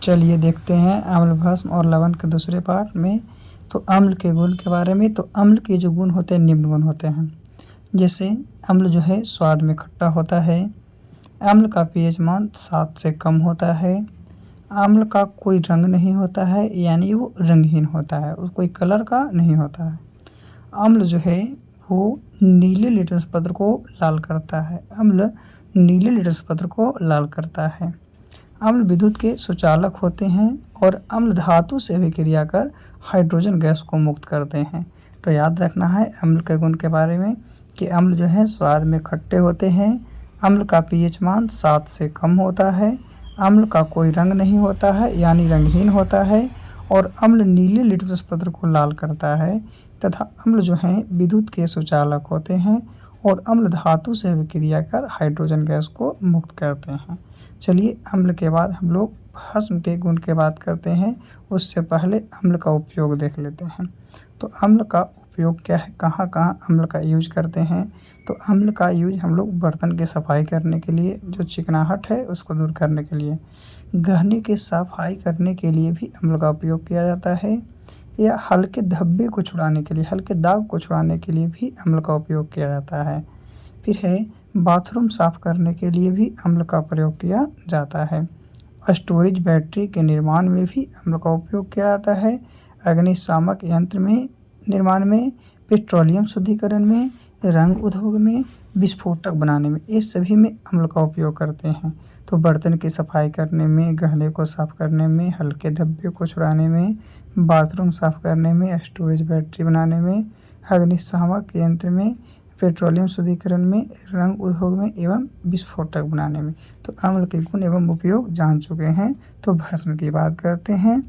चलिए देखते हैं अम्ल भस्म और लवण के दूसरे पार्ट में। तो अम्ल के गुण के बारे में, तो अम्ल के जो गुण होते हैं निम्न गुण होते हैं। जैसे अम्ल जो है स्वाद में खट्टा होता है, अम्ल का पीएच मान 7 से कम होता है, अम्ल का कोई रंग नहीं होता है यानी वो रंगहीन होता है, कोई कलर का नहीं होता है। अम्ल जो है वो नीले लिटमस पत्र को लाल करता है, अम्ल नीले लिटमस पत्र को लाल करता है। अम्ल विद्युत के सुचालक होते हैं और अम्ल धातु से अभिक्रिया कर हाइड्रोजन गैस को मुक्त करते हैं। तो याद रखना है अम्ल के गुण के बारे में कि अम्ल जो है स्वाद में खट्टे होते हैं, अम्ल का पीएच मान 7 से कम होता है, अम्ल का कोई रंग नहीं होता है यानी रंगहीन होता है, और अम्ल नीले लिटमस पत्र को लाल करता है, तथा अम्ल जो हैं विद्युत के सुचालक होते हैं और अम्ल धातु से अभिक्रिया कर हाइड्रोजन गैस को मुक्त करते हैं। चलिए अम्ल के बाद हम लोग भस्म के गुण की बात करते हैं, उससे पहले अम्ल का उपयोग देख लेते हैं। तो अम्ल का उपयोग क्या है, कहाँ कहाँ अम्ल का यूज करते हैं। तो अम्ल का यूज हम लोग बर्तन की सफाई करने के लिए, जो चिकनाहट है उसको दूर करने के लिए, गहने की सफाई करने के लिए भी अम्ल का उपयोग किया जाता है, या हल्के धब्बे को छुड़ाने के लिए, हल्के दाग को छुड़ाने के लिए भी अम्ल का उपयोग किया जाता है। फिर है बाथरूम साफ करने के लिए भी अम्ल का प्रयोग किया जाता है। स्टोरेज बैटरी के निर्माण में भी अम्ल का उपयोग किया जाता है। अग्निशामक यंत्र में निर्माण में, पेट्रोलियम शुद्धिकरण में, रंग उद्योग में, विस्फोटक बनाने में, इस सभी में अम्ल का उपयोग करते हैं। तो बर्तन की सफाई करने में, गहने को साफ करने में, हल्के धब्बे को छुड़ाने में, बाथरूम साफ करने में, स्टोरेज बैटरी बनाने में, अग्निशामक यंत्र में, पेट्रोलियम शुद्धिकरण में, रंग उद्योग में एवं विस्फोटक बनाने में। तो अम्ल के गुण एवं उपयोग जान चुके हैं। तो भस्म की बात करते हैं।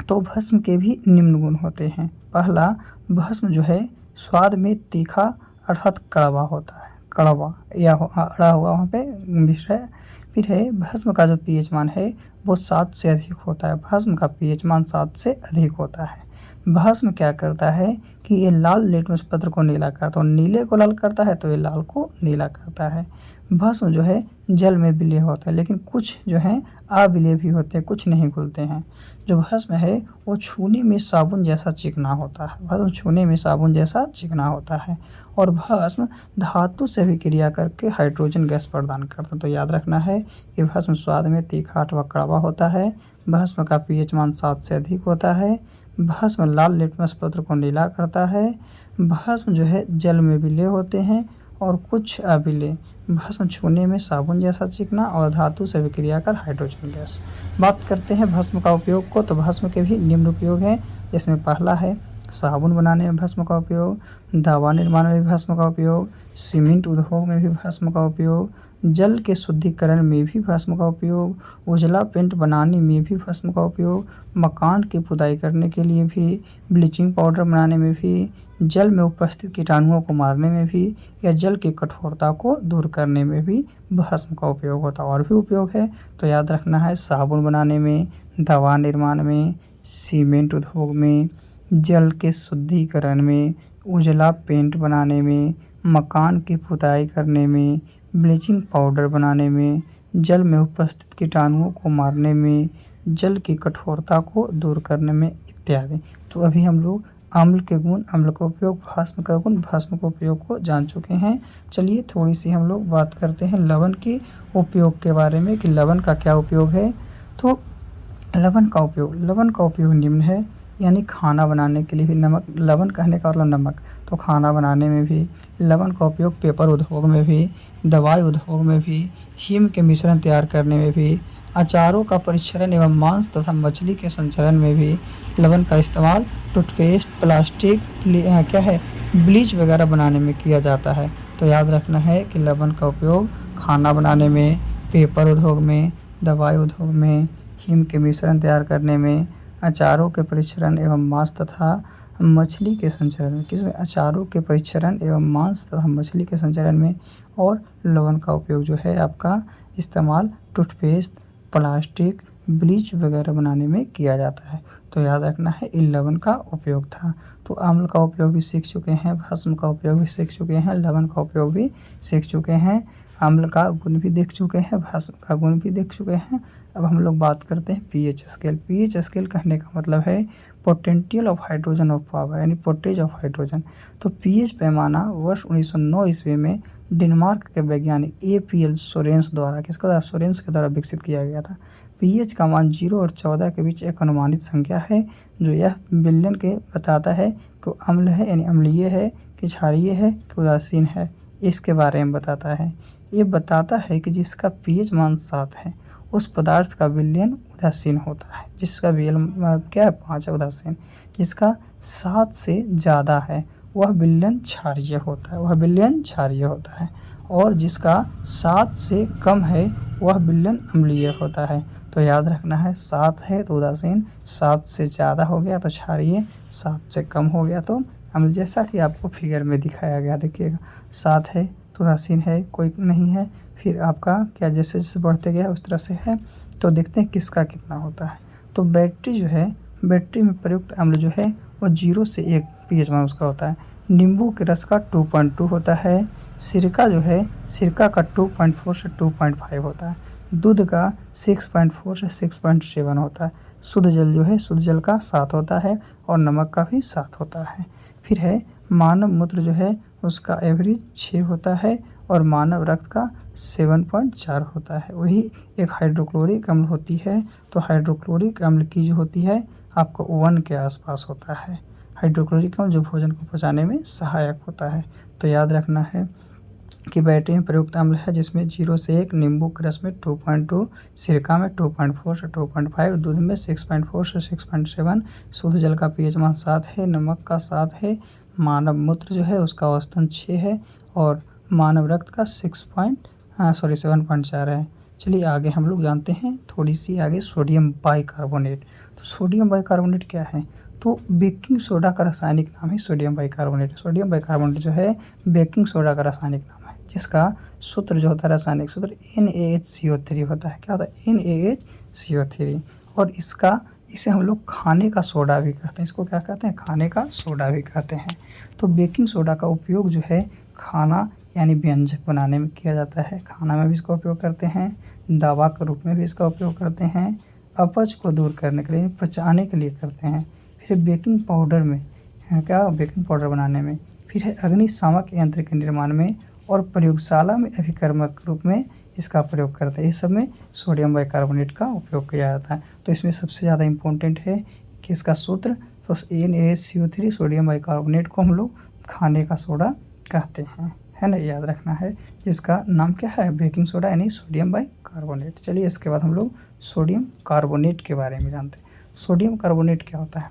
तो भस्म के भी निम्न गुण होते हैं। पहला, भस्म जो है स्वाद में तीखा अर्थात कड़वा होता है, कड़वा या अड़ा हुआ वहाँ पे विषय। फिर है भस्म का जो पीएच मान है वो 7 से अधिक होता है, भस्म का पीएच मान 7 से अधिक होता है। भस्म क्या करता है कि ये लाल लिटमस पत्र को नीला करता है, नीले को लाल करता है तो ये लाल को नीला करता है। भस्म जो है जल में विलेय होता है, लेकिन कुछ जो हैं अविलेय भी होते हैं, कुछ नहीं घुलते हैं। जो भस्म है वो छूने में साबुन जैसा चिकना होता है, भस्म छूने में साबुन जैसा चिकना होता है, और भस्म धातु से भी क्रिया करके हाइड्रोजन गैस प्रदान करता है। तो याद रखना है कि भस्म स्वाद में तीखा अथवा कड़वा होता है, भस्म का पीएच मान 7 से अधिक होता है, भस्म लाल लिटमस पत्र को नीला करता है, भस्म जो है जल में विलेय होते हैं और कुछ अविलेय, भस्म छूने में साबुन जैसा चिकना और धातु से विक्रिया कर हाइड्रोजन गैस। बात करते हैं भस्म का उपयोग को। तो भस्म के भी निम्न उपयोग हैं। इसमें पहला है साबुन बनाने में भस्म का उपयोग, दवा निर्माण में भी भस्म का उपयोग, सीमेंट उद्योग में भी भस्म का उपयोग, जल के शुद्धिकरण में भी भस्म का उपयोग, उजला पेंट बनाने में भी भस्म का उपयोग, मकान की खुदाई करने के लिए भी, ब्लीचिंग पाउडर बनाने में भी, जल में उपस्थित कीटाणुओं को मारने में भी, या जल की कठोरता को दूर करने में भी भस्म का उपयोग होता है। और भी उपयोग है तो याद रखना है, साबुन बनाने में, दवा निर्माण में, सीमेंट उद्योग में, जल के शुद्धिकरण में, उजला पेंट बनाने में, मकान की पुताई करने में, ब्लीचिंग पाउडर बनाने में, जल में उपस्थित कीटाणुओं को मारने में, जल की कठोरता को दूर करने में इत्यादि। तो अभी हम लोग अम्ल के गुण, अम्ल का उपयोग, भस्म का गुण, भस्म के उपयोग को जान चुके हैं। चलिए थोड़ी सी हम लोग बात करते हैं लवण के उपयोग के बारे में कि लवण का क्या उपयोग है। तो लवण का उपयोग निम्न है, यानी खाना बनाने के लिए भी नमक, लवण कहने का मतलब नमक, तो खाना बनाने में भी लवण का उपयोग, पेपर उद्योग में भी, दवाई उद्योग में भी, हीम के मिश्रण तैयार करने में भी, अचारों का परिक्षरण एवं मांस तथा मछली के संचरण में भी लवण का इस्तेमाल, टूथपेस्ट, प्लास्टिक, ब्लीच वगैरह बनाने में किया जाता है। तो याद रखना है कि लवण का उपयोग खाना बनाने में, पेपर उद्योग में, दवाई उद्योग में, हीम के मिश्रण तैयार करने में, अचारों के परिक्षरण एवं मांस तथा मछली के संचरण में, किसमें, अचारों के परिक्षरण एवं मांस तथा मछली के संचरण में। और लवण का उपयोग जो है आपका इस्तेमाल टूथपेस्ट, प्लास्टिक, ब्लीच वगैरह बनाने में किया जाता है। तो याद रखना है इन लवण का उपयोग था। तो अम्ल का उपयोग भी सीख चुके हैं, भस्म का उपयोग भी सीख चुके हैं, लवण का उपयोग भी सीख चुके हैं। अम्ल का गुण भी देख चुके हैं, भस्म का गुण भी देख चुके हैं। अब हम लोग बात करते हैं पीएच स्केल। पीएच स्केल कहने का मतलब है potential of hydrogen of power, यानी पोटेज ऑफ हाइड्रोजन। तो पीएच पैमाना वर्ष 1909 ईस्वी में डेनमार्क के वैज्ञानिक एपीएल सोरेंस द्वारा, किसके द्वारा, सोरेंस के द्वारा विकसित किया गया था। पीएच का मान 0 और 14 के बीच एक अनुमानित संख्या है, जो यह बिलियन के बताता है कि अम्ल है यानी अम्लीय है, कि क्षारीय है, कि उदासीन है, इसके बारे में बताता है। ये बताता है कि जिसका पीएच मान 7 है उस पदार्थ का विलयन उदासीन होता है, जिसका विलयन क्या है, 5 है उदासीन। जिसका 7 से ज़्यादा है वह विलयन क्षारीय होता है, वह विलयन क्षारीय होता है। और जिसका 7 से कम है वह विलयन अम्लीय होता है। तो याद रखना है, 7 है तो उदासीन, 7 से ज़्यादा हो गया तो क्षारीय, 7 से कम हो गया तो अम्ल। जैसा कि आपको फिगर में दिखाया गया, देखिएगा 7 है तो उदासीन है, कोई नहीं है, फिर आपका क्या जैसे जैसे बढ़ते गया उस तरह से है। तो देखते हैं किसका कितना होता है। तो बैटरी जो है, बैटरी में प्रयुक्त अम्ल जो है वो 0 से 1 पीएच मान उसका होता है। नींबू के रस का 2.2 होता है। सिरका जो है, सिरका का 2.4 से 2.5 होता है। दूध का 6.4 से 6.7 होता है। शुद्ध जल जो है, शुद्ध जल का 7 होता है और नमक का भी 7 होता है। फिर है मानव मूत्र जो है उसका एवरेज 6 होता है और मानव रक्त का 7.4 होता है। वही एक हाइड्रोक्लोरिक अम्ल होती है, तो हाइड्रोक्लोरिक अम्ल की जो होती है आपको 1 के आसपास होता है। हाइड्रोक्लोरिक अम्ल जो भोजन को पचाने में सहायक होता है। तो याद रखना है कि बैटरी में प्रयुक्त अम्ल है जिसमें 0 से 1, नींबू के रस में 2.2, सिरका में 2.4 से 2.5, दूध में 6.4 से 6.7, शुद्ध जल का पीएच मान 7 है, नमक का 7 है, मानव मूत्र जो है उसका औसतन 6 है और मानव रक्त का 7.4 है। चलिए आगे हम लोग जानते हैं थोड़ी सी आगे सोडियम बाइकार्बोनेट। तो सोडियम बाइकार्बोनेट क्या है, तो बेकिंग सोडा का रासायनिक नाम है सोडियम बाइकार्बोनेट। सोडियम बाइकार्बोनेट जो है बेकिंग सोडा का रासायनिक नाम है, जिसका सूत्र जो होता है, रासायनिक सूत्र NaHCO3 होता है। क्या होता है, NaHCO3। और इसे हम लोग खाने का सोडा भी कहते हैं। इसको क्या कहते हैं, खाने का सोडा भी कहते हैं। तो बेकिंग सोडा का उपयोग जो है खाना यानी व्यंजक बनाने में किया जाता है। खाना में भी इसका उपयोग करते हैं, दवा के रूप में भी इसका उपयोग करते हैं, अपच को दूर करने के लिए, पचाने के लिए करते हैं। फिर बेकिंग पाउडर में क्या, बेकिंग पाउडर बनाने में। फिर है अग्निशामक यंत्र के निर्माण में और प्रयोगशाला में अभिकर्मक के रूप में इसका प्रयोग करते हैं। इस सब में सोडियम बाइकार्बोनेट का उपयोग किया जाता है। तो इसमें सबसे ज़्यादा इम्पोर्टेंट है कि इसका सूत्र, तो NaCO3 सोडियम बाइकार्बोनेट को हम लोग खाने का सोडा कहते हैं, है ना, याद रखना है। जिसका नाम क्या है, बेकिंग सोडा यानी सोडियम बाइकार्बोनेट। चलिए इसके बाद हम लोग सोडियम कार्बोनेट के बारे में जानते हैं। सोडियम कार्बोनेट क्या होता है,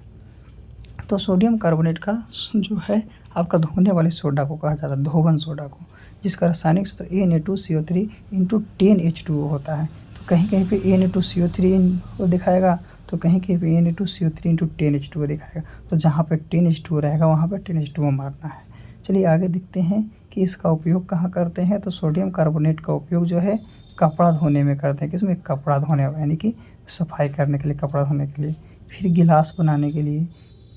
तो सोडियम कार्बोनेट का जो है आपका धोने वाले सोडा को कहा जाता है, धोबन सोडा को, जिसका रासायनिक सूत्र Na2CO3 × 10H2O होता है। तो कहीं कहीं पे Na2CO3 दिखाएगा, तो कहीं कहीं पे Na2CO3 × 10H2O दिखाएगा। तो जहाँ पे 10H2O रहेगा वहाँ पे 10H2O मारना है। चलिए आगे देखते हैं कि इसका उपयोग कहाँ करते हैं। तो सोडियम कार्बोनेट का उपयोग जो है कपड़ा धोने में करते हैं। किसमें, कपड़ा धोने यानी कि सफाई करने के लिए, कपड़ा धोने के लिए। फिर गिलास बनाने के लिए,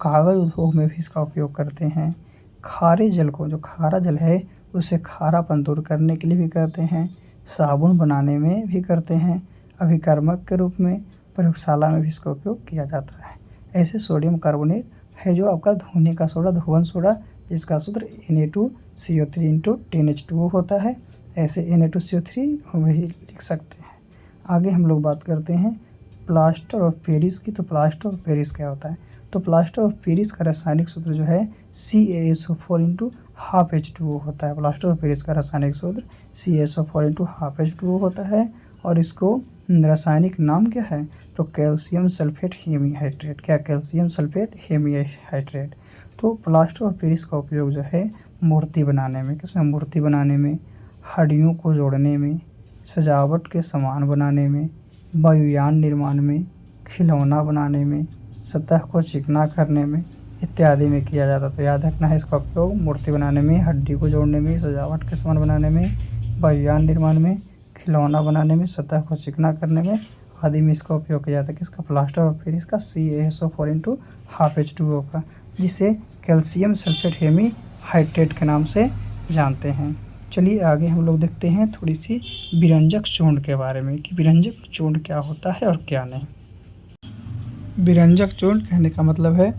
कागज़ उद्योग में भी इसका उपयोग करते हैं। खारे जल को, जो खारा जल है उसे खारापन दूर करने के लिए भी करते हैं। साबुन बनाने में भी करते हैं। अभिकर्मक के रूप में प्रयोगशाला में भी इसका उपयोग किया जाता है। ऐसे सोडियम कार्बोनेट है जो आपका धोने का सोडा, धोवन सोडा, जिसका सूत्र Na2CO3 × 10H2O होता है। ऐसे Na2CO3 वही लिख सकते हैं। आगे हम लोग बात करते हैं प्लास्टर ऑफ पेरिस की। तो प्लास्टर ऑफ पेरिस क्या होता है, तो प्लास्टर ऑफ पेरिस का रासायनिक सूत्र जो है CaSO4 × ½ होता है। प्लास्टर ऑफ पेरिस का रासायनिक सूत्र CaSO4 × ½ होता है। और इसको रासायनिक नाम क्या है, तो कैल्शियम सल्फेट हेमीहाइड्रेट। क्या, कैल्शियम सल्फेट हेमीहाइड्रेट। तो प्लास्टर ऑफ पेरिस का उपयोग जो है मूर्ति बनाने में, किसमें, मूर्ति बनाने में, हड्डियों को जोड़ने में, सजावट के सामान बनाने में, वायुयान निर्माण में, खिलौना बनाने में, सतह को चिकना करने में इत्यादि में किया जाता है। तो याद रखना है इसका उपयोग मूर्ति बनाने में, हड्डी को जोड़ने में, सजावट के सामान बनाने में, वायुयान निर्माण में, खिलौना बनाने में, सतह को चिकना करने में आदि में इसका उपयोग किया जाता है। किसका, प्लास्टर ऑफ पेरिस का CaSO4 × ½ का, जिसे कैल्शियम सल्फेट हेमीहाइड्रेट के नाम से जानते हैं। चलिए आगे हम लोग देखते हैं थोड़ी सी विरंजक चूर्ण के बारे में कि विरंजक चूर्ण क्या होता है और क्या नहीं। विरंजक चूर्ण कहने का मतलब है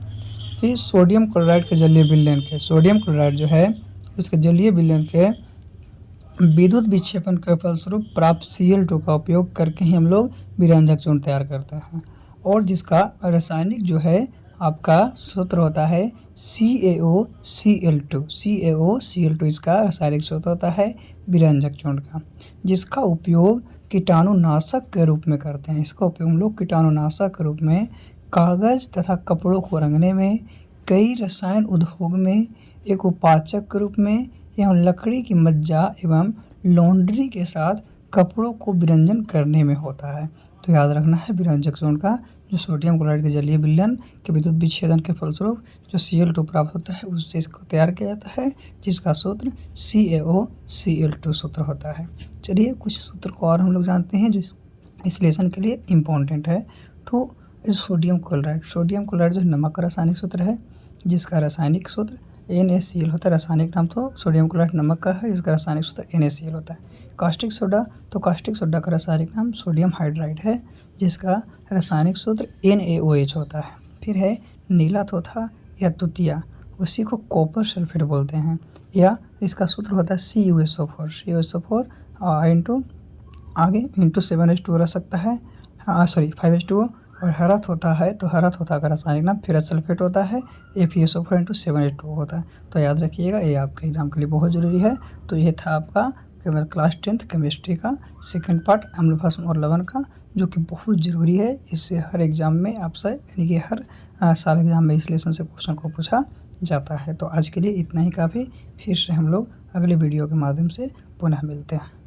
कि सोडियम क्लोराइड के जलीय विलयन के सोडियम क्लोराइड जो है उसके जलीय विलयन के विद्युत विक्षेपण के फलस्वरूप प्राप्त Cl2 का उपयोग करके ही हम लोग विरंजक चूर्ण तैयार करते हैं और जिसका रासायनिक जो है आपका सूत्र होता है CaOCl2। CaOCl2 इसका रासायनिक सूत्र होता है विरंजक चूर्ण का, जिसका उपयोग कीटाणुनाशक के रूप में करते हैं। इसका उपयोग हम लोग कीटाणुनाशक के रूप में कागज़ तथा कपड़ों को रंगने में, कई रसायन उद्योग में एक उपाचक के रूप में एवं लकड़ी की मज्जा एवं लॉन्ड्री के साथ कपड़ों को विरंजन करने में होता है। तो याद रखना है विरंजक चूर्ण का जो सोडियम क्लोराइड के जलीय विलयन के विद्युत विच्छेदन के फलस्वरूप जो Cl2 प्राप्त होता है उससे इसको तैयार किया जाता है, जिसका सूत्र CaOCl2 सूत्र होता है। चलिए कुछ सूत्र को और हम लोग जानते हैं जो इस लेसन के लिए इम्पोर्टेंट है। तो सोडियम क्लोराइड जो नमक का रासायनिक सूत्र है, जिसका रासायनिक सूत्र NaCl होता है। रासायनिक नाम तो सोडियम क्लोराइड नमक का है, इसका रासायनिक सूत्र NaCl होता है। कास्टिक सोडा का रासायनिक नाम सोडियम हाइड्राइड है, जिसका रासायनिक सूत्र NaOH होता है। फिर है नीला तोथा या तुतिया, उसी को कॉपर सल्फेट बोलते हैं, या इसका सूत्र होता है CuSO4 इंटू आगे इंटू 7H2 रह सकता है, 5H2। और हरा तोता है तो हरा तोता का रासायनिक नाम फेरस सल्फेट होता है, FeSO4 इंटू 7H2 होता है। तो याद रखिएगा, ये आपके एग्जाम के लिए बहुत ज़रूरी है। तो ये था आपका क्लास 10th केमिस्ट्री का सेकंड पार्ट अम्ल भस्म और लवण का, जो कि बहुत ज़रूरी है। इससे हर एग्ज़ाम में आपसे यानी कि हर साल एग्ज़ाम में इस लेसन से क्वेश्चन को पूछा जाता है। तो आज के लिए इतना ही काफ़ी। फिर से हम लोग अगले वीडियो के माध्यम से पुनः मिलते हैं।